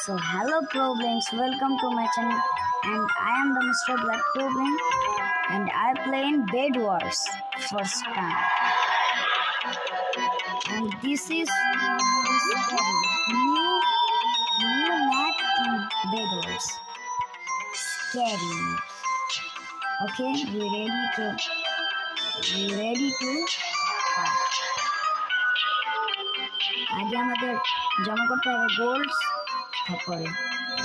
So hello Problems, welcome to my channel and I am the Mr. Black Problem and I play in Bed Wars first time. And this is new map in Bed Wars. Scary map. Okay, we ready to fight. আগে আমাদের জমা করতে হবে গোল্ডস তারপরে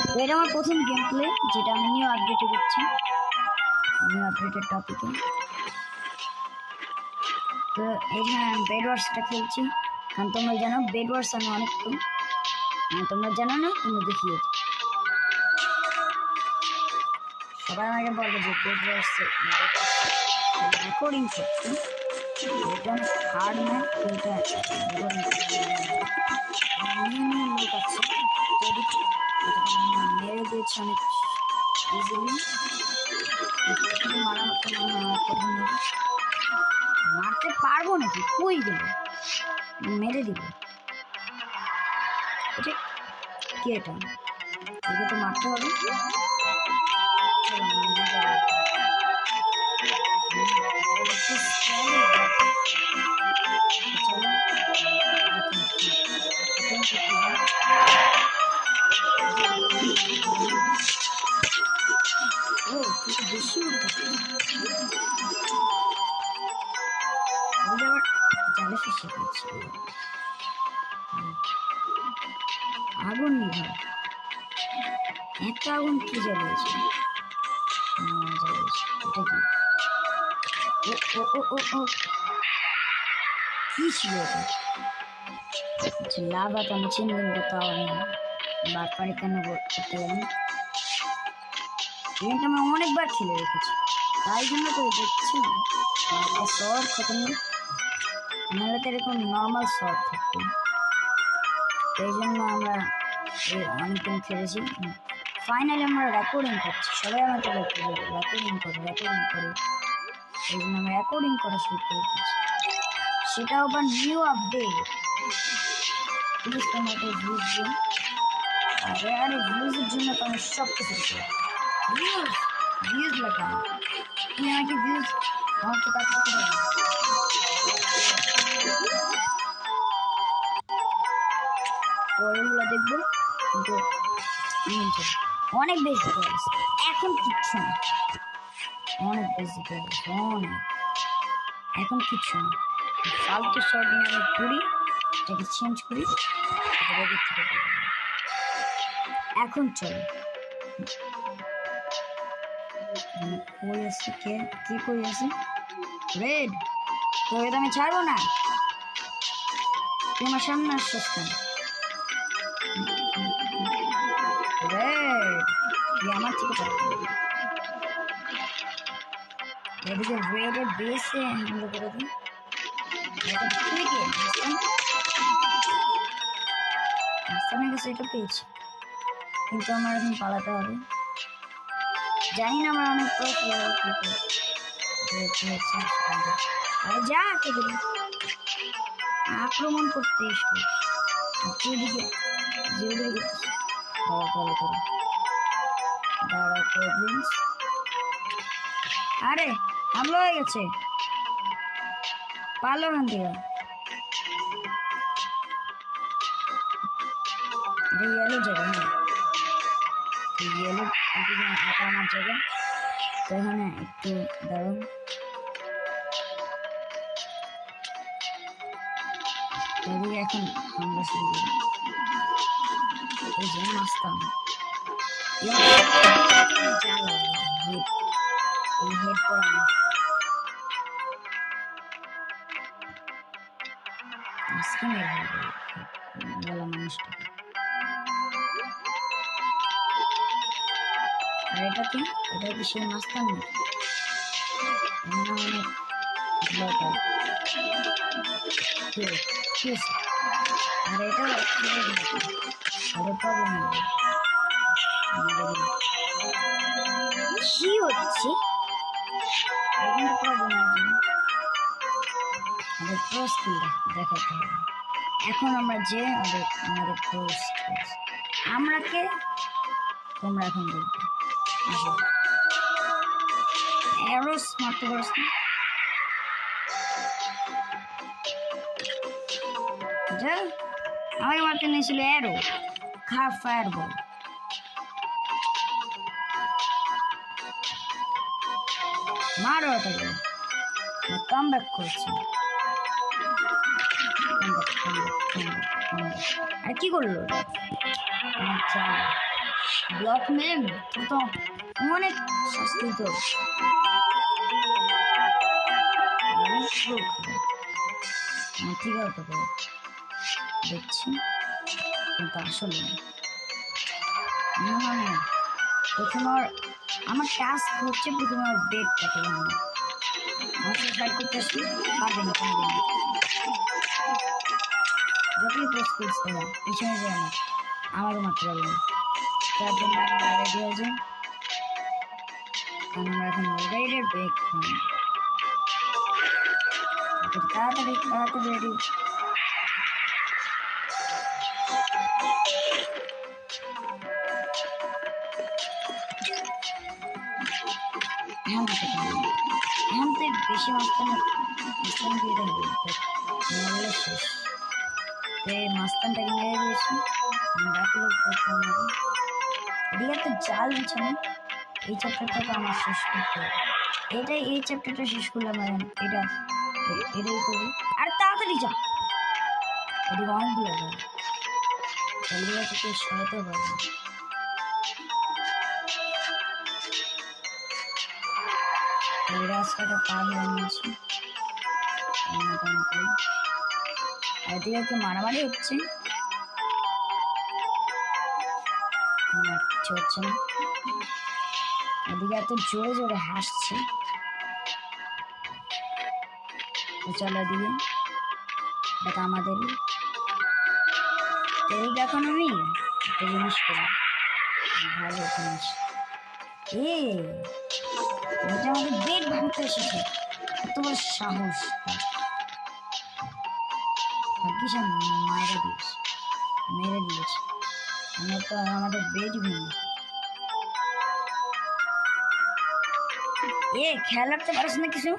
তো এটা আমার প্রথম গেম প্লে যেটা আমি নিউ আপডেটে করছি নিউ আপডেটের টপিকে তো এখানে আমি বেড ওয়ার্সটা খেলছি কারণ তোমরা জানো বেড ওয়ার্স আমি অনেক তোমরা জানো না কিন্তু দেখিয়ে সবাই আমাকে বলে যে বেড ওয়ার্স রেকর্ডিং করছি এটা অনেক হার্ড ম্যাপ এটা লোক আছে মেরে দিয়েছে অনেক ইজিলি মারতে পারবো নাকি কই গেল মেরে দিবে এটা কি এটা একে তো মারতে হবে আগুন নিভা একটা আগুন কি জ্বালিয়েছে এটা কি ছিল লাভা তো আমি চিনি কিন্তু তাও আমি বাটপাড়ি কেন করতে গেলাম গেমটা আমি অনেকবার খেলে রেখেছি তাই জন্য তো দেখছি শর্ট খতম নাহলে তো এরকম নর্মাল শর্ট থাকতো এই জন্য আমরা অনেকদিন খেলেছি ফাইনালি আমরা রেকর্ডিং করছি সবাই আমাকে বলতে রেকর্ডিং করে এই জন্য আমরা রেকর্ডিং করা শুরু করে দিচ্ছি সেটাও আবার নিউ আপডেট প্লিজ তোমরা একটা ভিউজ দিও আরে ভিউজের জন্য তো আমি সব কিছু করি ভিউজ লেখা তুমি আমাকে ভিউজ আমার তো কাজ করতে হবে পরেরগুলো দেখবো কিন্তু অনেক বেশি এখন কিচ্ছু না অনেক বেশি এখন কিচ্ছু না ফালতু শর্ট নিয়ে আমি ঘুরি এটাকে চেঞ্জ করি এখন চলো কই আছে কি কই আছে রেড তো এটা আমি ছাড়বো না তুই আমার সামনে আসছিস কেন রেড তুই আমার থেকে পারবি এদিকে রেডের বেসে হ্যান্ডেল করে দিই এটা তুই কে আসামে গেছে এটা পেয়েছি কিন্তু আমার এখন পালাতে হবে জানি না আমার অনেক আরে যা আক্রমণ করতে এসবে তুই দিকে আরে হামলা হয়ে গেছে পারলো না দিয়ে ইয়েলো জায়গা হ্যাঁ ইয়েলো আমার জায়গা তো এখানে একটু দাঁড়ান এদিকে এখন আমরা শুরু করি এই যে মাস্তান হেড করা স্কিনের বলা মানুষটাকে আর এটা কি সেই মাস্তান নাকি অনেক আর এটা প্রবলেম কি হচ্ছে দেখাতে হবে এখন আমরা যে আমাদের আমরা কে তোমরা এখন দেখবে। আসো অ্যারোস মারতে পারছ না, যা আমাকে মারতে নিয়েছিল অ্যারো, খা ফায়ার বল। মারো ওটাকে, কাম ব্যাক করছি। আর কি করলো ব্লক ম্যান, তো অনেক শাস্তি তো। ঠিক আছে দেখছি, কিন্তু আসলে মানে প্রথমে আমার টাস্ক হচ্ছে প্রথমে বেডটাকে বানানো। আমার সাইড করতে আসলে পারবে না কোনো দিন, যতই প্রেস করতে না পিছনে যায় না, আমারও মারতে পারবে না। তার জন্য আমরা রেডি হয়ে যাই, কারণ আমরা এখন রেডের ব্রেক তাড়াতাড়ি তাড়াতাড়ি রেডি। এখন তো বেশি মাঝখানে দিয়ে থাকবে, মরলে শেষ। তো এই মাঝখানটাকে মেরে দিয়েছি, ডাকলো এদিকে একটা জাল বিছানো। এই চ্যাপ্টারটাকে আমার শেষ করতে হবে, এই চ্যাপ্টারটা শেষ করলাম। এটাই করি, আর তাড়াতাড়ি যা। এদিকে অনেকগুলো যায়, এগুলো থেকে সরাতে পারবে। এই রাস্তাটা পার হয়ে নিয়েছি মোটামুটি। এদিকে একটু মারামারি হচ্ছে, কিছু হচ্ছে না। এদিকে এত জোরে জোরে হাসছে। চলো এদিকে, দেখ আমাদের এদিকে এখন আমি একটা জিনিস করি, ভালো জিনিস। এটা আমাদের বেড ভাঙতে এসেছে, এত বড় সাহস। ভাগ্যিস মেরে দিয়েছে, আমরা তো আমাদের বেড ভেঙে। খেয়াল রাখতে পারিস না কিছু,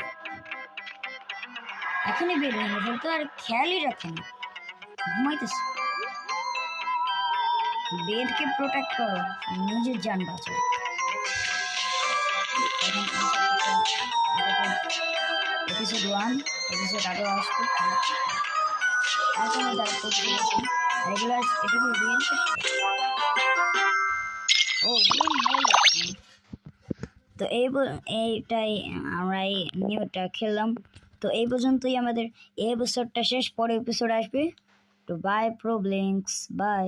এখনই বেড ভেঙে ফেলতো আর খেয়ালই রাখে না, ঘুমাইতেছে। বেডকে প্রোটেক্ট করো, নিজের জান বাঁচাও। এপিসোড 1 এপিসোড আরও আসবে, তো এইটাই আমরা এই নিউটা খেললাম। তো এই পর্যন্তই আমাদের এই এপিসোডটা শেষ, পরে এপিসোড আসবে। তো বাই প্রবলেমস, বাই।